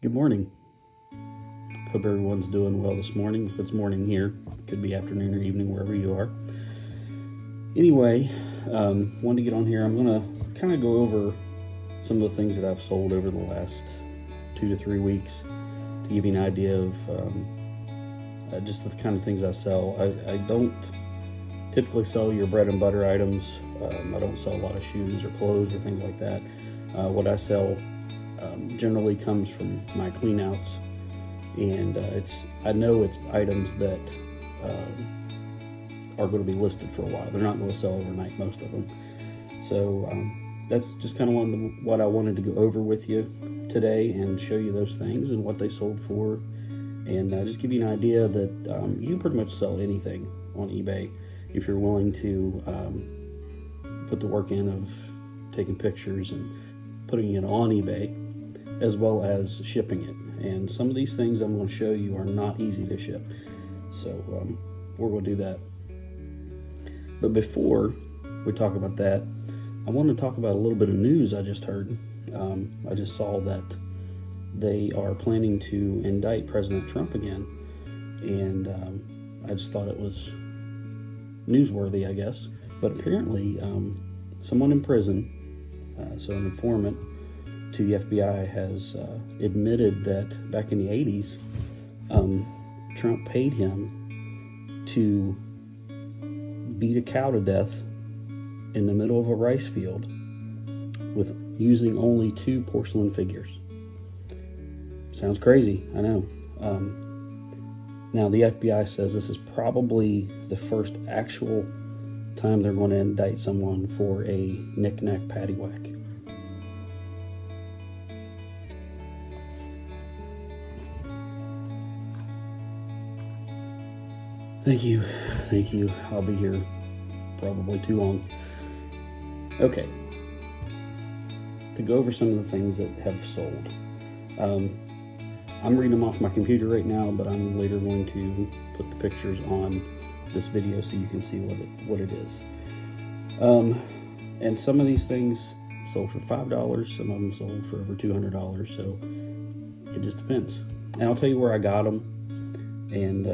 Good morning. Hope everyone's doing well this morning. If it's morning here, it could be afternoon or evening wherever you are. Anyway, wanted to get on here. I'm going to kind of go over some of the things that I've sold over the last 2 to 3 weeks to give you an idea of just the kind of things I sell. I don't typically sell your bread and butter items. I don't sell a lot of shoes or clothes or things like that. What I sell generally comes from my clean outs, and I know it's items that are going to be listed for a while. They're not going to sell overnight, most of them. So that's just kind of what I wanted to go over with you today and show you those things and what they sold for, and just give you an idea that you can pretty much sell anything on eBay if you're willing to put the work in of taking pictures and putting it on eBay, as well as shipping it. And some of these things I'm going to show you are not easy to ship, so we're going to do that. But before we talk about that, I want to talk about a little bit of news I just heard. I just saw that they are planning to indict President Trump again, and I just thought it was newsworthy, I guess. But apparently someone in prison, so an informant to the FBI, has admitted that back in the 80s, Trump paid him to beat a cow to death in the middle of a rice field with using only 2 porcelain figures. Sounds crazy, I know. Now the FBI says this is probably the first actual time they're going to indict someone for a knick-knack paddywhack. Thank you. I'll be here probably too long. Okay. To go over some of the things that have sold. I'm reading them off my computer right now, but I'm later going to put the pictures on this video so you can see what it is. And some of these things sold for $5. Some of them sold for over $200. So it just depends. And I'll tell you where I got them and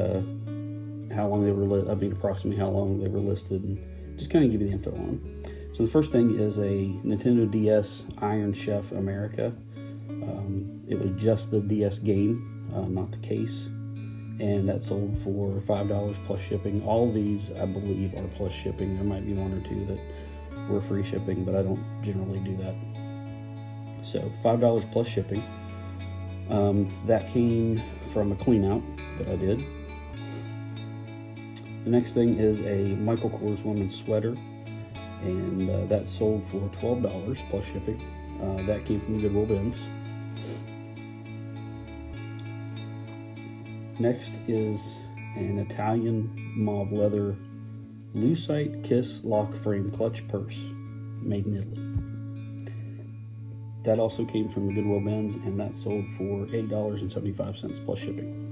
how long they were approximately how long they were listed, and just kind of give you the info on them. So the first thing is a Nintendo DS Iron Chef America. It was just the DS game, not the case, and that sold for $5 plus shipping. All these, I believe, are plus shipping. There might be 1 or 2 that were free shipping, but I don't generally do that. So $5 plus shipping. That came from a clean out that I did. The next thing is a Michael Kors women's sweater, and that sold for $12 plus shipping. That came from the Goodwill bins. Next is an Italian mauve leather Lucite Kiss lock frame clutch purse made in Italy. That also came from the Goodwill bins, and that sold for $8.75 plus shipping.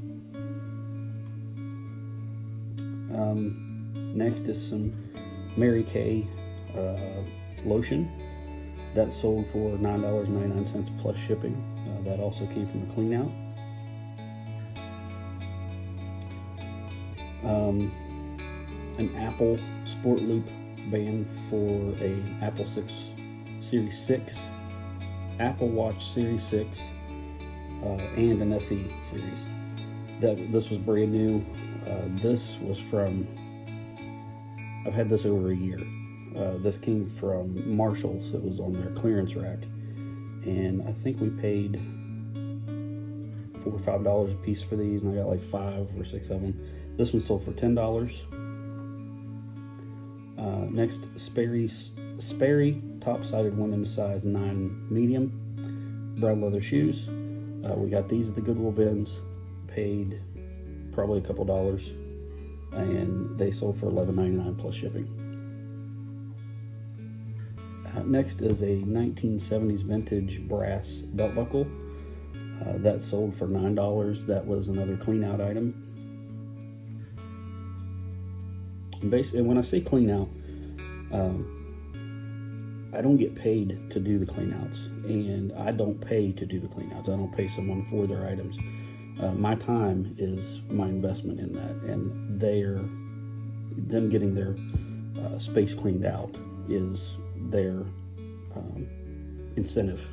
Next is some Mary Kay lotion. That sold for $9.99 plus shipping. That also came from a clean out. An Apple Sport Loop band for a Apple 6 Series 6, Apple Watch Series 6, and an SE series. This was brand new. This was from, I've had this over a year. This came from Marshall's. It was on their clearance rack, and I think we paid $4 or $5 a piece for these, and I got like 5 or 6 of them. This one sold for $10. Next, Sperry top-sided women's size 9 medium brown leather shoes. We got these at the Goodwill bins, paid probably a couple dollars, and they sold for $11.99 plus shipping. Next is a 1970s vintage brass belt buckle. That sold for $9. That was another clean out item. And basically, when I say clean out, I don't get paid to do the cleanouts, and I don't pay to do the cleanouts. I don't pay someone for their items. My time is my investment in that, and them getting their space cleaned out is their incentive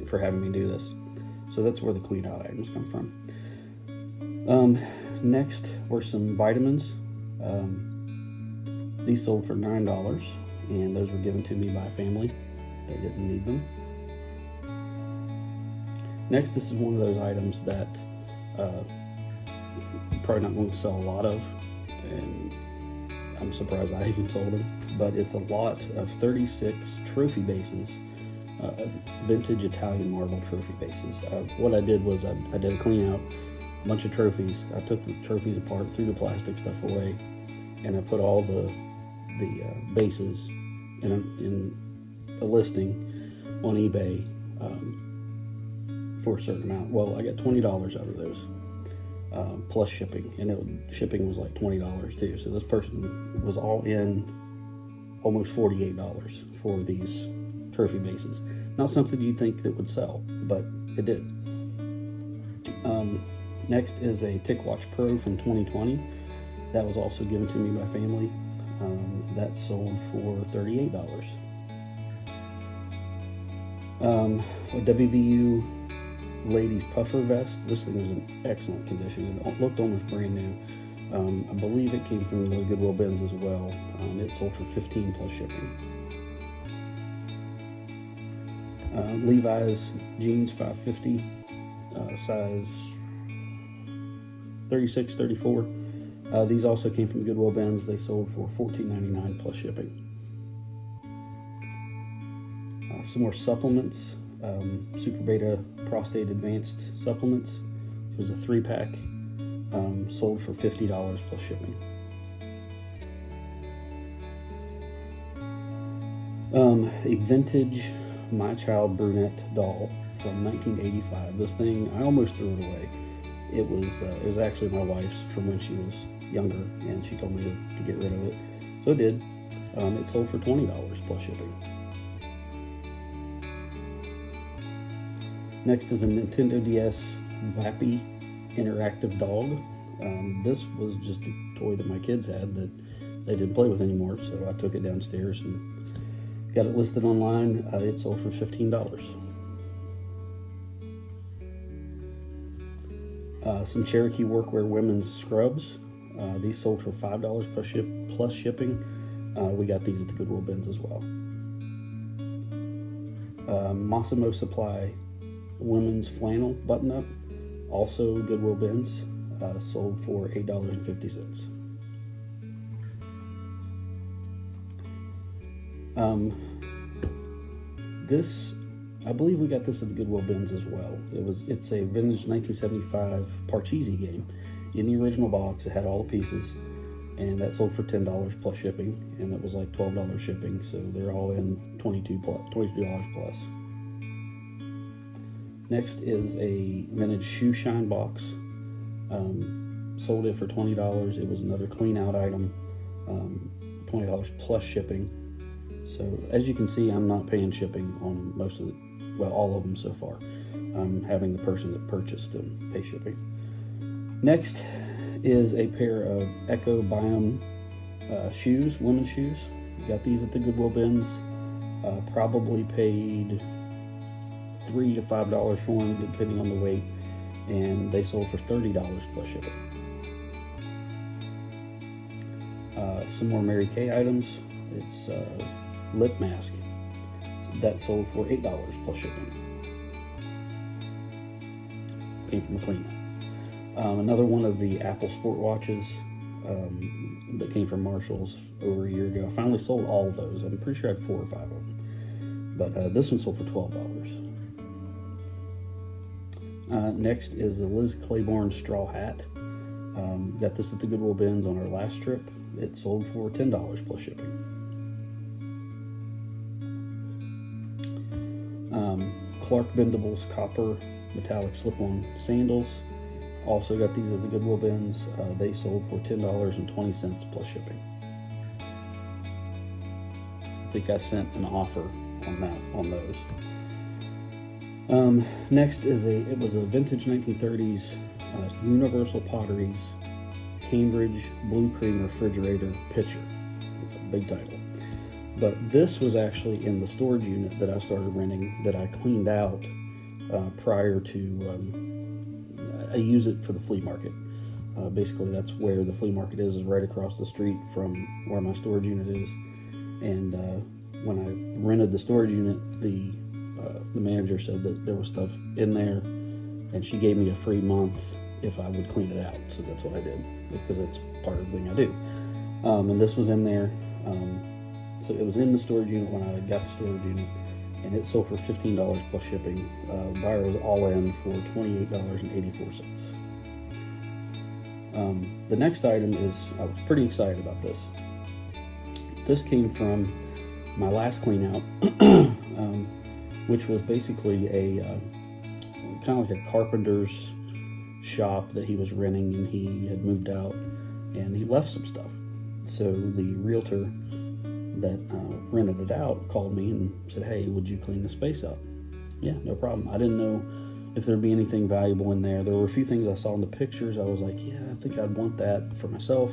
for having me do this. So that's where the clean out items come from. Next were some vitamins. These sold for $9, and those were given to me by a family that didn't need them. Next, this is one of those items that I'm probably not going to sell a lot of, and I'm surprised I even sold them, but it's a lot of 36 trophy bases, vintage Italian marble trophy bases. What I did was I did a clean out, a bunch of trophies. I took the trophies apart, threw the plastic stuff away, and I put all the bases in a listing on eBay for a certain amount. Well, I got $20 out of those, plus shipping, and shipping was like $20 too. So this person was all in almost $48 for these trophy bases. Not something you'd think that would sell, but it did. Next is a TicWatch Pro from 2020. That was also given to me by family. That sold for $38. A WVU ladies puffer vest. This thing was in excellent condition. It looked almost brand new. I believe it came from the Goodwill bins as well. It sold for $15 plus shipping. Levi's jeans 550, size 36, 34. These also came from Goodwill bins. They sold for $14.99 plus shipping. Some more supplements. Super Beta Prostate Advanced Supplements. It was a 3-pack. Sold for $50 plus shipping. A vintage My Child Brunette doll from 1985. This thing, I almost threw it away. It was actually my wife's from when she was younger, and she told me to get rid of it. So I did. It sold for $20 plus shipping. Next is a Nintendo DS Wappy interactive dog. This was just a toy that my kids had that they didn't play with anymore, so I took it downstairs and got it listed online. It sold for $15. Some Cherokee Workwear women's scrubs. These sold for $5 plus shipping. We got these at the Goodwill bins as well. Massimo Supply women's flannel button-up, also Goodwill bins, sold for $8.50. This, I believe we got this at the Goodwill bins as well. It's a vintage 1975 Parcheesi game in the original box. It had all the pieces, and that sold for $10 plus shipping, and it was like $12 shipping, so they're all in $22 plus. Next is a vintage shoe shine box. Sold it for $20. It was another clean out item, $20 plus shipping. So as you can see, I'm not paying shipping on most of all of them so far. I'm having the person that purchased them pay shipping. Next is a pair of Echo Biome shoes, women's shoes. Got these at the Goodwill bins. Probably paid $3 to $5 for them, depending on the weight, and they sold for $30 plus shipping. Some more Mary Kay items. It's lip mask that sold for $8 plus shipping. Came from a cleanup. Another one of the Apple Sport watches that came from Marshall's over a year ago. I finally sold all of those. I'm pretty sure I had 4 or 5 of them, but this one sold for $12. Next is a Liz Claiborne straw hat. Got this at the Goodwill bins on our last trip. It sold for $10 plus shipping. Clark Bendables copper metallic slip-on sandals. Also got these at the Goodwill bins. They sold for $10.20 plus shipping. I think I sent an offer on those. Next it was a vintage 1930s Universal Potteries Cambridge Blue Cream refrigerator pitcher. It's a big title. But this was actually in the storage unit that I started renting that I cleaned out prior to, I use it for the flea market. Basically, that's where the flea market is right across the street from where my storage unit is. And when I rented the storage unit, the manager said that there was stuff in there, and she gave me a free month if I would clean it out. So that's what I did, because that's part of the thing I do. And this was in there. So it was in the storage unit when I got the storage unit, and it sold for $15 plus shipping. Buyer was all in for $28.84. The next item is, I was pretty excited about this. This came from my last clean out, which was basically a kind of like a carpenter's shop that he was renting, and he had moved out and he left some stuff. So the realtor that rented it out called me and said, "Hey, would you clean the space up?" Yeah, no problem. I didn't know if there'd be anything valuable in there. There were a few things I saw in the pictures. I was like, yeah, I think I'd want that for myself.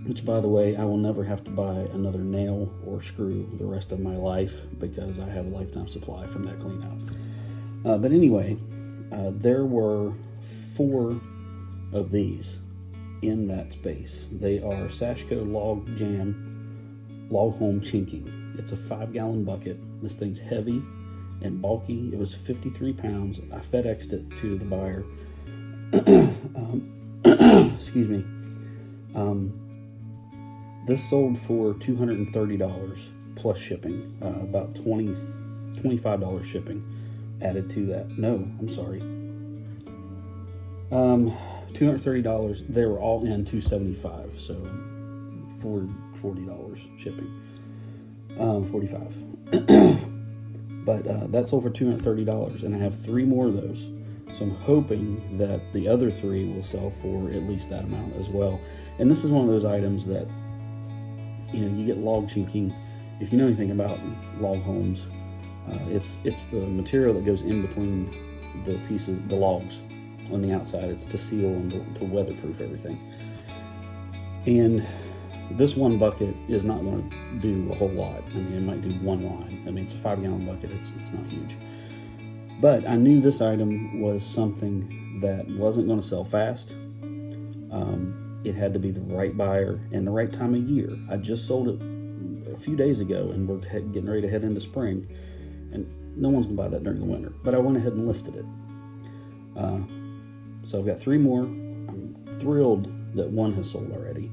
Which, by the way, I will never have to buy another nail or screw the rest of my life because I have a lifetime supply from that clean out. But anyway, there were 4 of these in that space. They are Sashko Log Jam Log Home Chinking. It's a 5-gallon bucket. This thing's heavy and bulky. It was 53 pounds. I FedExed it to the buyer. Excuse me. This sold for $230 plus shipping, about $25 shipping added to that. No, I'm sorry. $230. They were all in $275, so $40 shipping. $45. But that sold for $230, and I have 3 more of those. So I'm hoping that the other 3 will sell for at least that amount as well. And this is one of those items that, you get log chinking. If you know anything about log homes, it's the material that goes in between the pieces, the logs on the outside. It's to seal and to weatherproof everything. And this one bucket is not going to do a whole lot. I mean, it might do 1 line. I mean, it's a 5-gallon bucket. It's not huge. But I knew this item was something that wasn't going to sell fast. It had to be the right buyer and the right time of year. I just sold it a few days ago, and we're getting ready to head into spring, and no one's going to buy that during the winter. But I went ahead and listed it. So I've got 3 more. I'm thrilled that 1 has sold already.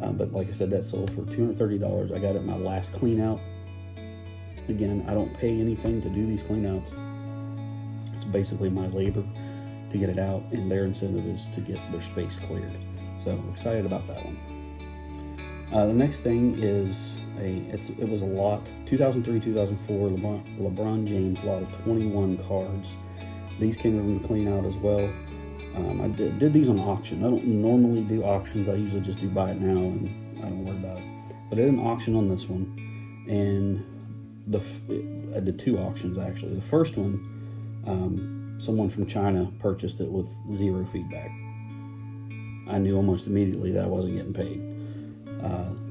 But like I said, that sold for $230. I got it my last clean out. Again, I don't pay anything to do these clean outs. It's basically my labor to get it out, and their incentive is to get their space cleared. So excited about that one. The next thing is it was a lot, 2003-2004 LeBron James lot of 21 cards. These came from the clean out as well. I did these on auction. I don't normally do auctions. I usually just do buy it now, and I don't worry about it. But I did an auction on this one, and I did 2 auctions actually. The first one, someone from China purchased it with 0 feedback. I knew almost immediately that I wasn't getting paid.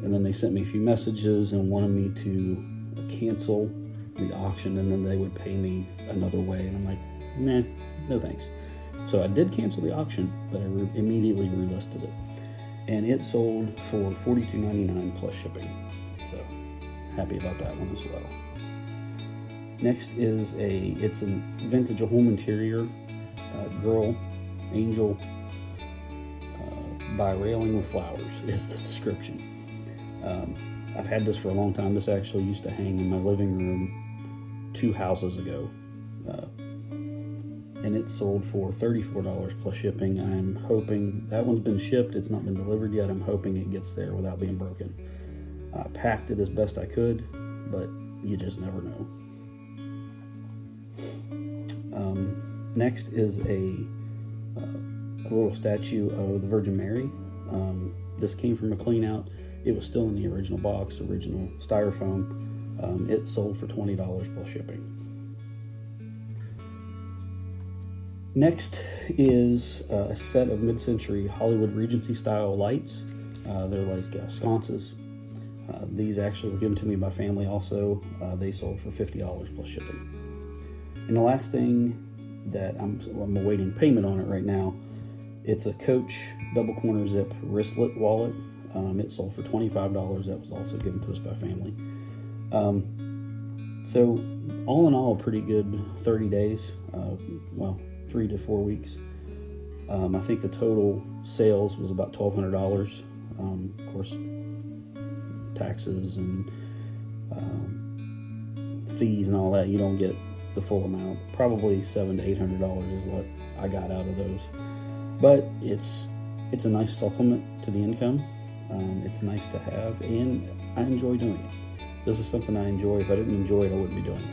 And then they sent me a few messages and wanted me to cancel the auction, and then they would pay me another way. And I'm like, nah, no thanks. So I did cancel the auction, but I immediately relisted it. And it sold for $42.99 plus shipping. So happy about that one as well. Next is it's a vintage home interior girl angel by railing with flowers is the description. I've had this for a long time. This actually used to hang in my living room 2 houses ago. And it sold for $34 plus shipping. I'm hoping that one's been shipped. It's not been delivered yet. I'm hoping it gets there without being broken. I packed it as best I could, but you just never know. Next is a little statue of the Virgin Mary. This came from a clean out. it was still in the original box, original styrofoam. It sold for $20 plus shipping. Next is a set of mid-century Hollywood Regency style lights. They're like sconces. These actually were given to me by family also. They sold for $50 plus shipping. And the last thing that I'm awaiting payment on it right now, it's a Coach double corner zip wristlet wallet. It sold for $25. That was also given to us by family. So all in all, a pretty good 30 days. 3 to 4 weeks. I think the total sales was about $1,200. Of course, taxes and fees and all that, you don't get the full amount. Probably $700 to $800 is what I got out of those. But it's a nice supplement to the income. It's nice to have, and I enjoy doing it. This is something I enjoy. If I didn't enjoy it, I wouldn't be doing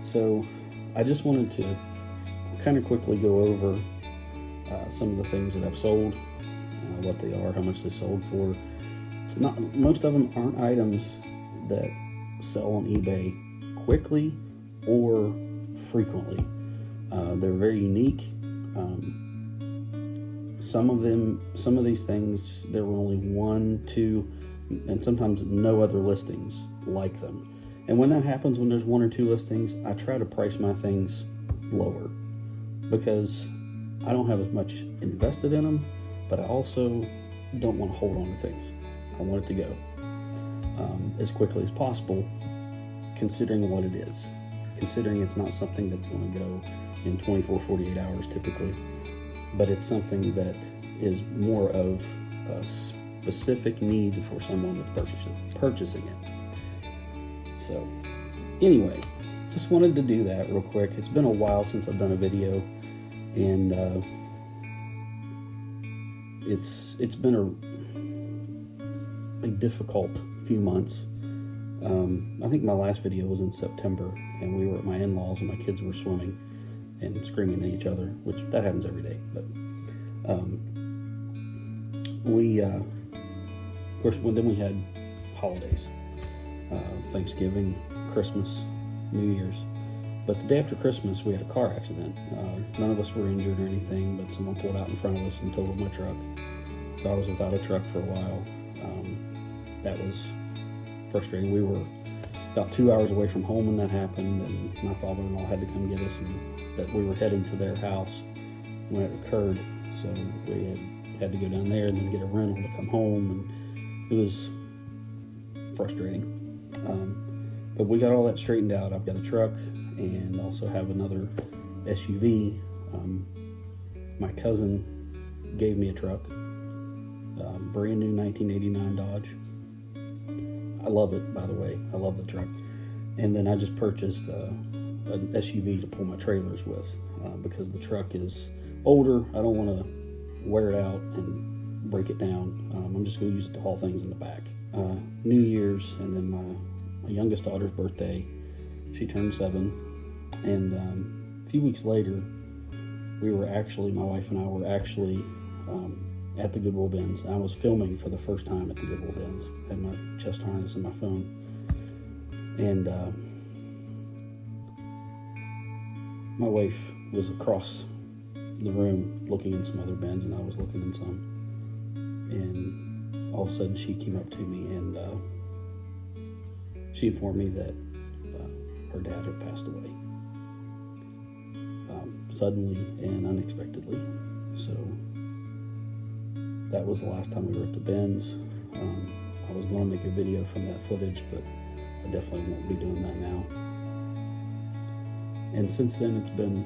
it. So I just wanted to kind of quickly go over some of the things that I've sold, what they are, how much they sold for. It's not, most of them aren't items that sell on eBay quickly or frequently. They're very unique. Some of these things, there were only 1, 2, and sometimes no other listings like them. And when that happens, when there's 1 or 2 listings, I try to price my things lower because I don't have as much invested in them, but I also don't want to hold on to things. I want it to go as quickly as possible, considering what it is. Considering it's not something that's going to go in 24, 48 hours typically, but it's something that is more of a specific need for someone that's purchasing it. So anyway, just wanted to do that real quick. It's been a while since I've done a video, and it's been a difficult few months. I think my last video was in September, and we were at my in-laws and my kids were swimming and screaming at each other, which that happens every day. But of course, then we had holidays, Thanksgiving, Christmas, New Year's. But the day after Christmas, we had a car accident. None of us were injured or anything, but someone pulled out in front of us and totaled my truck. So I was without a truck for a while. That was frustrating. We were about 2 hours away from home when that happened, and my father-in-law had to come get us, and that we were heading to their house when it occurred. So we had to go down there and then get a rental to come home, and it was frustrating. But we got all that straightened out. I've got a truck and also have another SUV. My cousin gave me a truck, brand new 1989 Dodge. I love it, by the way. I love the truck. And then I just purchased an SUV to pull my trailers with because the truck is older. I don't want to wear it out and break it down. I'm just going to use it to haul things in the back. New Year's, and then my youngest daughter's birthday. She turned 7. And a few weeks later, my wife and I were actually at the Goodwill bins. I was filming for the first time at the Goodwill bins. Had my chest harness and my phone. And my wife was across the room looking in some other bins, and I was looking in some. And all of a sudden she came up to me and she informed me that her dad had passed away. Suddenly and unexpectedly. So that was the last time we were at the bins. I was going to make a video from that footage, but I definitely won't be doing that now. And since then, it's been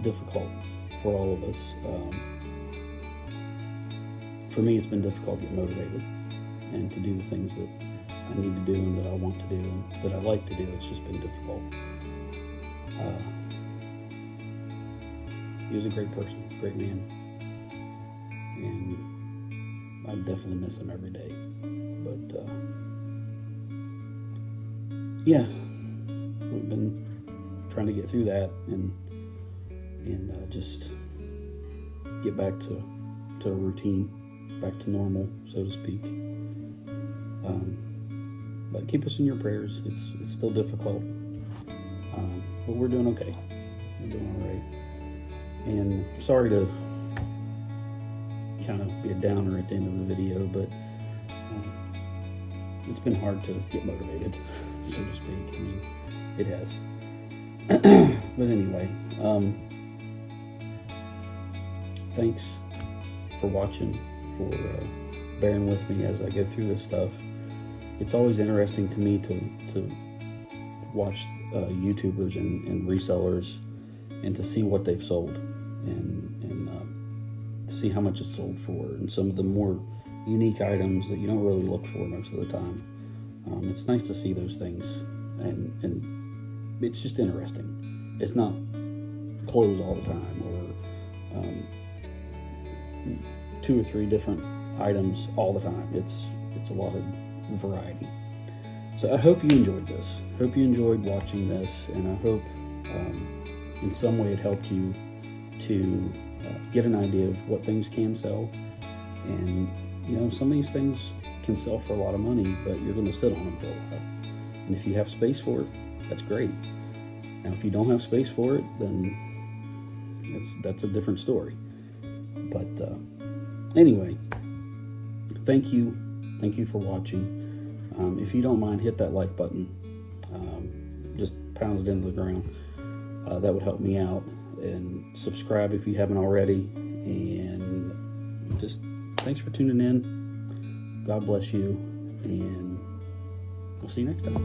difficult for all of us. For me, it's been difficult to get motivated and to do the things that I need to do and that I want to do and that I like to do. It's just been difficult. He was a great person, great man, and I definitely miss him every day. But yeah, we've been trying to get through that and just get back to a routine, back to normal, so to speak. But keep us in your prayers. It's still difficult, but we're doing okay. We're doing all right. And sorry to kind of be a downer at the end of the video, but it's been hard to get motivated, so to speak. I mean, it has. But anyway, thanks for watching, for bearing with me as I go through this stuff. It's always interesting to me to watch YouTubers and resellers, and to see what they've sold, and to see how much it's sold for, and some of the more unique items that you don't really look for most of the time. It's nice to see those things, and it's just interesting. It's not clothes all the time, or 2 or 3 different items all the time. It's a lot of variety. So I hope you enjoyed this. Hope you enjoyed watching this, and I hope in some way it helped you to get an idea of what things can sell. And some of these things can sell for a lot of money, but you're going to sit on them for a while. And if you have space for it, that's great. Now, if you don't have space for it, then that's a different story. But anyway, thank you for watching. If you don't mind, hit that like button. Just pound it into the ground. That would help me out. And subscribe if you haven't already. And just thanks for tuning in. God bless you, and we'll see you next time.